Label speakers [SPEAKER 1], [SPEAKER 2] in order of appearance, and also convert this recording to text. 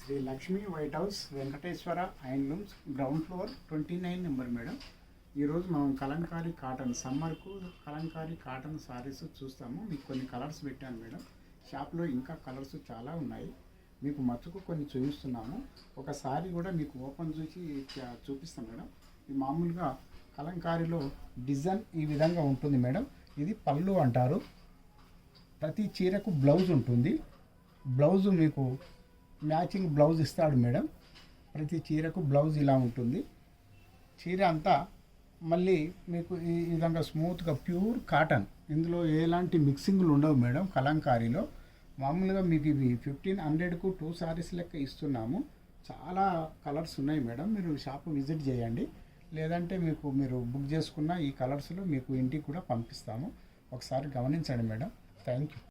[SPEAKER 1] Shri Lakshmi white house Venkateswara handlooms ground floor 29 number madam. ఈరోజు మనం kalamkari cotton సమ్మర్కు కలంకారీ కాటన్ సారీస్ చూస్తాము. మీకు కొన్ని కలర్స్ పెట్టాను మేడం. షాప్లో ఇంకా కలర్స్ చాలా ఉన్నాయి. మీకు మచ్చుకు కొన్ని చూపిస్తున్నాము. ఒక సారీ కూడా మీకు ఓపెన్ చూసి చూపిస్తాం మేడం. ఇది మామూలుగా కలంకారీలో డిజైన్ ఈ విధంగా ఉంటుంది మేడం. ఇది పళ్ళు అంటారు. ప్రతి చీరకు బ్లౌజ్ ఉంటుంది. బ్లౌజ్ మీకు మ్యాచింగ్ బ్లౌజ్ ఇస్తాడు మేడం. ప్రతి చీరకు బ్లౌజ్ ఇలా ఉంటుంది. చీర అంతా మళ్ళీ మీకు ఈ విధంగా స్మూత్గా ప్యూర్ కాటన్. ఇందులో ఎలాంటి మిక్సింగ్లు ఉండవు మేడం. కలంకారీలో మామూలుగా మీకు ఇవి 1500కు 2 సారీస్ లెక్క ఇస్తున్నాము. చాలా కలర్స్ ఉన్నాయి మేడం. మీరు షాప్ విజిట్ చేయండి. లేదంటే మీరు బుక్ చేసుకున్న ఈ కలర్స్లో మీకు ఇంటికి కూడా పంపిస్తాము. ఒకసారి గమనించండి మేడం. Thank you.